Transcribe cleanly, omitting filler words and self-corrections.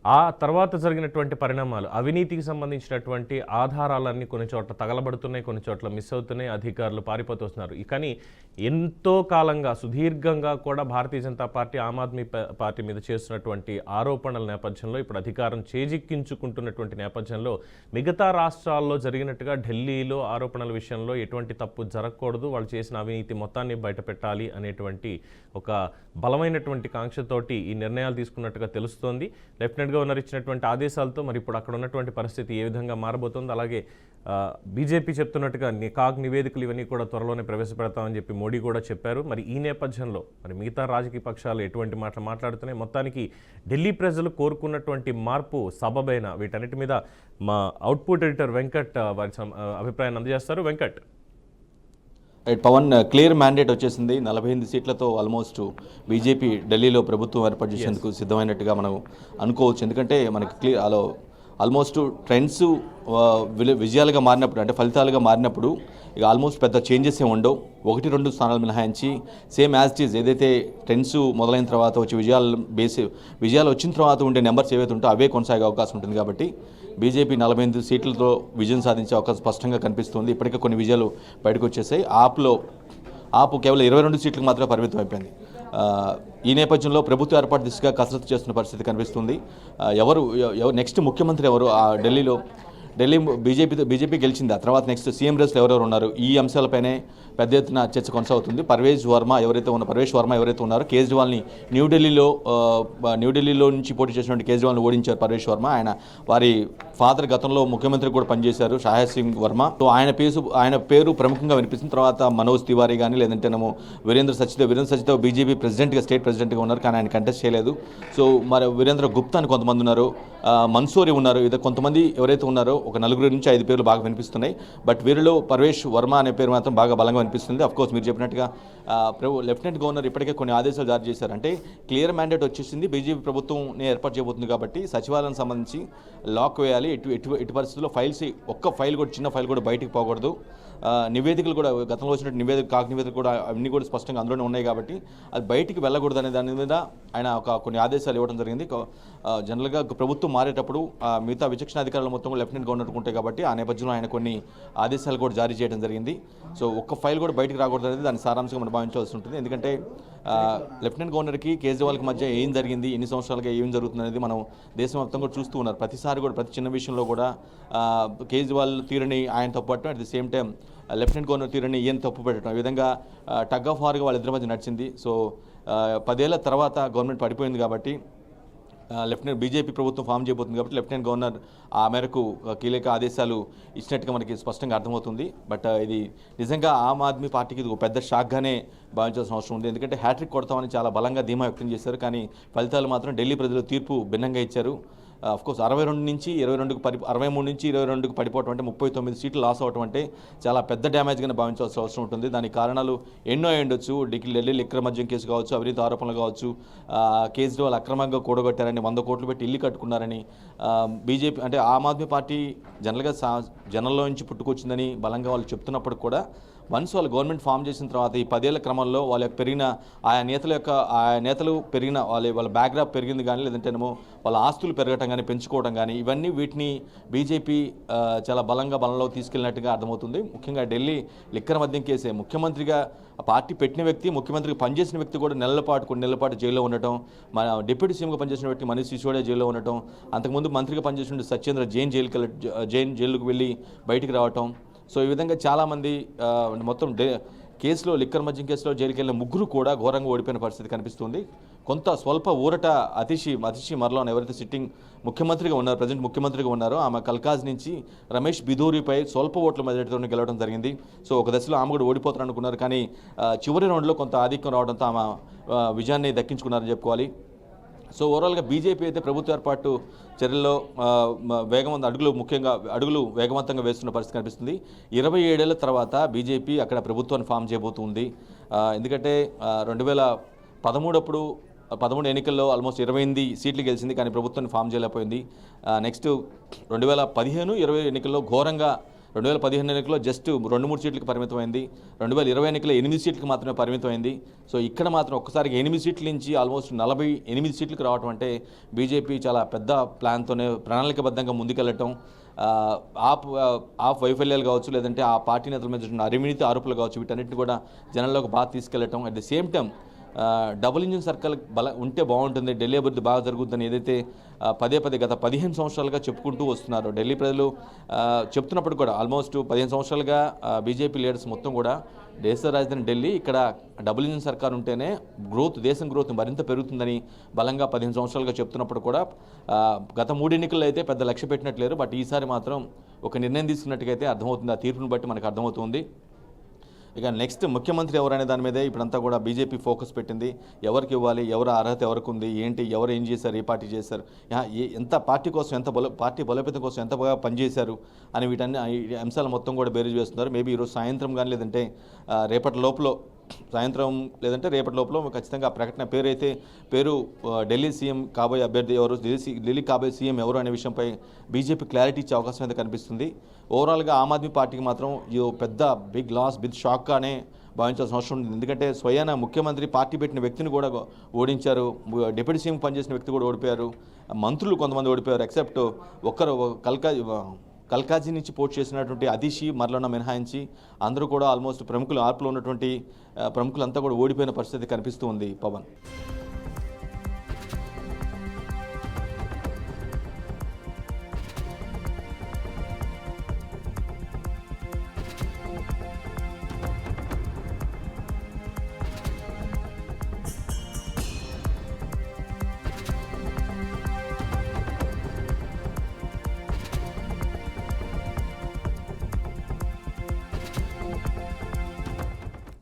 ఆ తర్వాత జరిగినటువంటి పరిణామాలు అవినీతికి సంబంధించినటువంటి ఆధారాలన్నీ కొన్ని చోట్ల తగలబడుతున్నాయి, కొన్ని చోట్ల మిస్ అవుతున్నాయి, అధికారులు పారిపోతూ వస్తున్నారు. కానీ ఎంతో కాలంగా సుదీర్ఘంగా కూడా భారతీయ జనతా పార్టీ ఆమ్ ఆద్మీ పార్టీ మీద చేస్తున్నటువంటి ఆరోపణల నేపథ్యంలో ఇప్పుడు అధికారం చేజిక్కించుకుంటున్నటువంటి నేపథ్యంలో మిగతా రాష్ట్రాల్లో జరిగినట్టుగా ఢిల్లీలో ఆరోపణల విషయంలో ఎటువంటి తప్పు జరగకూడదు, వాళ్ళు చేసిన అవినీతి మొత్తాన్ని బయటపెట్టాలి అనేటువంటి ఒక బలమైనటువంటి కాంక్షతోటి ఈ నిర్ణయాలు తీసుకున్నట్టుగా తెలుస్తోంది. లెఫ్టినెంట్ గవర్నర్ ఇచ్చినటువంటి ఆదేశాలతో మరి ఇప్పుడు అక్కడ ఉన్నటువంటి పరిస్థితి ఏ విధంగా మారబోతుంది, అలాగే బీజేపీ చెప్తున్నట్టుగా కాగ్ నివేదికలు ఇవన్నీ కూడా త్వరలోనే ప్రవేశపెడతామని చెప్పి మోడీ కూడా చెప్పారు. మరి ఈ నేపథ్యంలో మరి మిగతా రాజకీయ పక్షాలు ఎటువంటి మాటలు మాట్లాడుతున్నాయి, మొత్తానికి ఢిల్లీ ప్రజలు కోరుకున్నటువంటి మార్పు సబబైన వీటన్నిటి మీద మా అవుట్పుట్ ఎడిటర్ వెంకట్ వారి అభిప్రాయాన్ని అందజేస్తారు. వెంకట్. పవన్, క్లియర్ మ్యాండేట్ వచ్చేసింది. 48 సీట్లతో ఆల్మోస్ట్ బీజేపీ ఢిల్లీలో ప్రభుత్వం ఏర్పాటు చేసేందుకు సిద్ధమైనట్టుగా మనం అనుకోవచ్చు. ఎందుకంటే మనకి ఆల్మోస్ట్ ట్రెండ్స్ విజయాలుగా మారినప్పుడు, అంటే ఫలితాలుగా మారినప్పుడు ఇక ఆల్మోస్ట్ పెద్ద చేంజెస్ ఏమి ఉండవు. 1-2 స్థానాలు మినహాయించి సేమ్ యాజ్ ఇట్ ఈజ్ ఏదైతే ట్రెండ్స్ మొదలైన తర్వాత వచ్చి విజయాలు వచ్చిన తర్వాత ఉండే నెంబర్స్ ఏవైతే ఉంటాయో అవే కొనసాగే అవకాశం ఉంటుంది. కాబట్టి బీజేపీ 48 సీట్లతో విజయం సాధించే అవకాశం స్పష్టంగా కనిపిస్తుంది. ఇప్పటికే కొన్ని విజయాలు బయటకు వచ్చేసాయి. ఆపు కేవలం 22 సీట్లకు మాత్రమే పరిమితం అయిపోయింది. ఈ నేపథ్యంలో ప్రభుత్వ ఏర్పాటు దిశగా కసరత్తు చేస్తున్న పరిస్థితి కనిపిస్తుంది. ఎవరు నెక్స్ట్ ముఖ్యమంత్రి ఎవరు ఢిల్లీ బీజేపీ గెలిచింది. ఆ తర్వాత నెక్స్ట్ సీఎం రేస్లో ఎవరెవరు ఉన్నారు, ఈ అంశాలపైనే పెద్ద ఎత్తున చర్చ కొనసాగుతుంది. పర్వేజ్ వర్మ ఎవరైతే ఉన్నారో కేజ్రీవాల్ని న్యూఢిల్లీలో నుంచి పోటీ చేసినటువంటి కేజ్రీవాల్ని ఓడించారు పర్వేజ్ వర్మ. వారి ఫాదర్ గతంలో ముఖ్యమంత్రి కూడా పనిచేశారు, షాహెద్ సింగ్ వర్మ. సో ఆయన పేరు ప్రముఖంగా వినిపిస్తుంది. తర్వాత మనోజ్ తివారీ కానీ లేదంటేనేమో వీరేంద్ర సచ్దేవ్ బీజేపీ స్టేట్ ప్రెసిడెంట్గా ఉన్నారు, కానీ ఆయన కంటెస్ట్ చేయలేదు. సో మరి వీరేంద్ర గుప్తా అని కొంతమంది ఉన్నారు, మన్సూరి ఉన్నారు. ఇది కొంతమంది ఎవరైతే ఉన్నారో ఒక 4 నుంచి 5 పేర్లు బాగా వినిపిస్తున్నాయి. బట్ వీరిలో పర్వేష్ వర్మ అనే పేరు మాత్రం బాగా బలంగా అనిపిస్తుంది. అఫ్కోర్స్ మీరు చెప్పినట్టుగా లెఫ్టినెంట్ గవర్నర్ ఇప్పటికే కొన్ని ఆదేశాలు జారీ చేశారు. అంటే క్లియర్ మ్యాండేట్ వచ్చేసింది, బీజేపీ ప్రభుత్వం ఏర్పాటు చేయబోతుంది కాబట్టి సచివాలయం సంబంధించి లాక్ వేయాలి. ఎటు పరిస్థితుల్లో ఒక్క ఫైల్ కూడా, చిన్న ఫైల్ కూడా బయటికి పోకూడదు. నివేదికలు కూడా గతంలో వచ్చినట్టు కాగ్ నివేదికలు కూడా అవన్నీ కూడా స్పష్టంగా అందులోనే ఉన్నాయి కాబట్టి అది బయటికి వెళ్ళకూడదు అనే దాని మీద ఆయన కొన్ని ఆదేశాలు ఇవ్వడం జరిగింది. జనరల్గా ప్రభుత్వం మారేటప్పుడు మిగతా విచక్షణ అధికారులు మొత్తం కూడా లెఫ్టినెంట్ గవర్నర్ ఉంటాయి కాబట్టి ఆ నేపథ్యంలో ఆయన కొన్ని ఆదేశాలు కూడా జారీ చేయడం జరిగింది. సో ఒక్క ఫైల్ కూడా బయటికి రాకూడదు అనేది దాని సారాంశంగా మనం భావించవలసి ఉంటుంది. ఎందుకంటే లెఫ్టినెంట్ గవర్నర్కి కేజ్రీవాల్కి మధ్య ఏం జరిగింది, ఎన్ని సంవత్సరాలుగా ఏం జరుగుతుంది అనేది మనం దేశవ్యాప్తంగా చూస్తూ ఉన్నారు. ప్రతిసారి కూడా ప్రతి చిన్న విషయంలో కూడా కేజ్రీవాల్ తీరుని ఆయన తప్పుపట్టడం, at the same time lieutenant governor తీరుని ఈయన తప్పు పెట్టడం, ఈ విధంగా టగ్ ఆఫ్ వార్గా వాళ్ళిద్దరి మధ్య నడిచింది. సో 10 ఏళ్ల తర్వాత గవర్నమెంట్ పడిపోయింది కాబట్టి బీజేపీ ప్రభుత్వం ఫామ్ చేయబోతుంది కాబట్టి లెఫ్టినెంట్ గవర్నర్ ఆ మేరకు కీలక ఆదేశాలు ఇచ్చినట్టుగా మనకి స్పష్టంగా అర్థమవుతుంది. బట్ ఇది నిజంగా ఆమ్ ఆద్మీ పార్టీకి ఇది ఒక పెద్ద షాక్గానే భావించాల్సిన అవసరం ఉంది. ఎందుకంటే హ్యాట్రిక్ కొడతామని చాలా బలంగా ధీమా వ్యక్తం చేశారు, కానీ ఫలితాలు మాత్రం ఢిల్లీ ప్రజలు తీర్పు భిన్నంగా ఇచ్చారు. అఫ్కోర్స్ 63 నుంచి 22కు పడిపోవటం అంటే 39 సీట్లు లాస్ అవ్వటం అంటే చాలా పెద్ద డ్యామేజ్గానే భావించాల్సిన అవసరం ఉంటుంది. దానికి కారణాలు ఎన్నో ఉండొచ్చు. ఢిల్లీ లిక్కర్ మద్యం కేసు కావచ్చు, అవినీతి ఆరోపణలు కావచ్చు, కేజ్రీవాల్ అక్రమంగా కూడగొట్టారని, 100 కోట్లు పెట్టి ఇల్లు కట్టుకున్నారని, బీజేపీ అంటే ఆమ్ ఆద్మీ పార్టీ జనరల్గా జనంలో నుంచి పుట్టుకొచ్చిందని బలంగా వాళ్ళు చెప్తున్నప్పుడు కూడా వన్స్ వాళ్ళు గవర్నమెంట్ ఫామ్ చేసిన తర్వాత ఈ 10 ఏళ్ల క్రమంలో వాళ్ళ పెరిగిన ఆయా నేతలు పెరిగిన వాళ్ళ బ్యాక్గ్రాప్ పెరిగింది కానీ, లేదంటేనేమో వాళ్ళ ఆస్తులు పెరగటం కానీ, పెంచుకోవడం కానీ, వీటిని బీజేపీ చాలా బలంలో తీసుకెళ్ళినట్టుగా అర్థమవుతుంది. ముఖ్యంగా ఢిల్లీ లిక్కర్ మద్యం కేసే ముఖ్యమంత్రిగా పార్టీ పెట్టిన వ్యక్తి, ముఖ్యమంత్రికి పనిచేసిన వ్యక్తి కూడా కొన్ని నెలల పాటు జైల్లో ఉండటం, మన డిప్యూటీ సీఎంగా పనిచేసిన వ్యక్తి మనీష్ సిసోడియా జైల్లో ఉండటం, అంతకుముందు మంత్రిగా పనిచేసిన సత్యేంద్ర జైన్ జైలుకు వెళ్ళి బయటికి రావటం. సో ఈ విధంగా చాలామంది మొత్తం లిక్కర్ మద్యం కేసులో జైలుకి వెళ్ళిన 3 కూడా ఘోరంగా ఓడిపోయిన పరిస్థితి కనిపిస్తుంది. కొంత స్వల్ప ఊరట అతిషి మర్లాన్ ఎవరైతే సిట్టింగ్ ముఖ్యమంత్రిగా ఉన్నారో, ప్రజెంట్ ముఖ్యమంత్రిగా ఉన్నారో, ఆమె కల్కాజ్ నుంచి రమేష్ బిధూరిపై స్వల్ప ఓట్ల మెజారిటీతో గెలవడం జరిగింది. సో ఒక దశలో ఆమె కూడా ఓడిపోతారు అనుకున్నారు, కానీ చివరి రౌండ్లో కొంత ఆధిక్యం రావడంతో ఆమె విజయాన్ని దక్కించుకున్నారని చెప్పుకోవాలి. సో ఓవరాల్గా బీజేపీ అయితే ప్రభుత్వ ఏర్పాటు చర్యల్లో అడుగులు వేగవంతంగా వేస్తున్న పరిస్థితి కనిపిస్తుంది. 27 ఏళ్ల తర్వాత బీజేపీ అక్కడ ప్రభుత్వాన్ని ఫామ్ చేయబోతుంది. ఎందుకంటే 2013 ఎన్నికల్లో ఆల్మోస్ట్ 28 సీట్లు గెలిచింది, కానీ ప్రభుత్వాన్ని ఫామ్ చేయలేకపోయింది. నెక్స్ట్ 2015-20 ఎన్నికల్లో ఘోరంగా 2015 ఎన్నికల్లో జస్ట్ 2-3 సీట్లకు పరిమితమైంది. 2020 ఎన్నికల్లో 8 సీట్లకు మాత్రమే పరిమితమైంది. సో ఇక్కడ మాత్రం ఒక్కసారిగా 8 సీట్ల నుంచి ఆల్మోస్ట్ 48 సీట్లకు రావడం అంటే బీజేపీ చాలా పెద్ద ప్లాన్తోనే ప్రణాళికబద్ధంగా ముందుకెళ్ళటం, ఆప్ వైఫల్యాలు కావచ్చు, లేదంటే ఆ పార్టీ నేతల మీద అవినీతి ఆరోపణలు కావచ్చు, వీటన్నిటిని కూడా జనంలోకి బాగా తీసుకెళ్లటం. At the same time double engine circle ఉంటే బాగుంటుంది, ఢిల్లీ అభివృద్ధి బాగా జరుగుతుందని ఏదైతే పదే గత 15 సంవత్సరాలుగా చెప్పుకుంటూ వస్తున్నారు ఢిల్లీ ప్రజలు. చెప్తున్నప్పుడు కూడా ఆల్మోస్ట్ 15 సంవత్సరాలుగా బీజేపీ లీడర్స్ మొత్తం కూడా దేశ రాజధాని ఢిల్లీ, ఇక్కడ డబుల్ ఇంజిన్ సర్కార్ ఉంటేనే దేశం గ్రోత్ మరింత పెరుగుతుందని బలంగా 15 సంవత్సరాలుగా చెప్తున్నప్పుడు కూడా గత 3 ఎన్నికల్లో అయితే పెద్ద లక్ష్య పెట్టినట్లేరు. బట్ ఈసారి మాత్రం ఒక నిర్ణయం తీసుకున్నట్టుగైతే అర్థమవుతుంది, ఆ తీర్పును బట్టి మనకు అర్థమవుతుంది. ఇక నెక్స్ట్ ముఖ్యమంత్రి ఎవరనే దాని మీదే ఇప్పుడంతా కూడా బీజేపీ ఫోకస్ పెట్టింది. ఎవరికి ఇవ్వాలి, ఎవరు అర్హత ఎవరికి ఉంది, ఏంటి, ఎవరు ఏం చేశారు, ఏ పార్టీ చేశారు, ఎంత పార్టీ కోసం పార్టీ బలోపేతం కోసం ఎంత బాగా పనిచేశారు అని వీటన్ని అంశాలు మొత్తం కూడా బేరీజ్ వేస్తున్నారు. మేబీ ఈరోజు సాయంత్రం కానీ లేదంటే రేపటి లోపల ఖచ్చితంగా ప్రకటన పేరు ఢిల్లీ సీఎం కాబోయే అభ్యర్థి ఎవరు, ఢిల్లీ కాబోయే సీఎం ఎవరు అనే విషయంపై బీజేపీ క్లారిటీ ఇచ్చే అవకాశం అయితే కనిపిస్తుంది. ఓవరాల్గా ఆమ్ ఆద్మీ పార్టీకి మాత్రం ఇది పెద్ద బిగ్ షాక్గానే భావించాల్సిన అవసరం ఉంది. ఎందుకంటే స్వయాన ముఖ్యమంత్రి పార్టీ పెట్టిన వ్యక్తిని కూడా ఓడించారు, డిప్యూటీ సీఎం పనిచేసిన వ్యక్తి కూడా ఓడిపోయారు, మంత్రులు కొంతమంది ఓడిపోయారు, ఎక్సెప్ట్ కల్కాజీ నుంచి పోటీ చేసినటువంటి అతిషి మరలన్న మినహాయించి అందరూ కూడా ఆల్మోస్ట్ ఆర్పులో ఉన్నటువంటి ప్రముఖులంతా కూడా ఓడిపోయిన పరిస్థితి కనిపిస్తూ ఉంది. పవన్.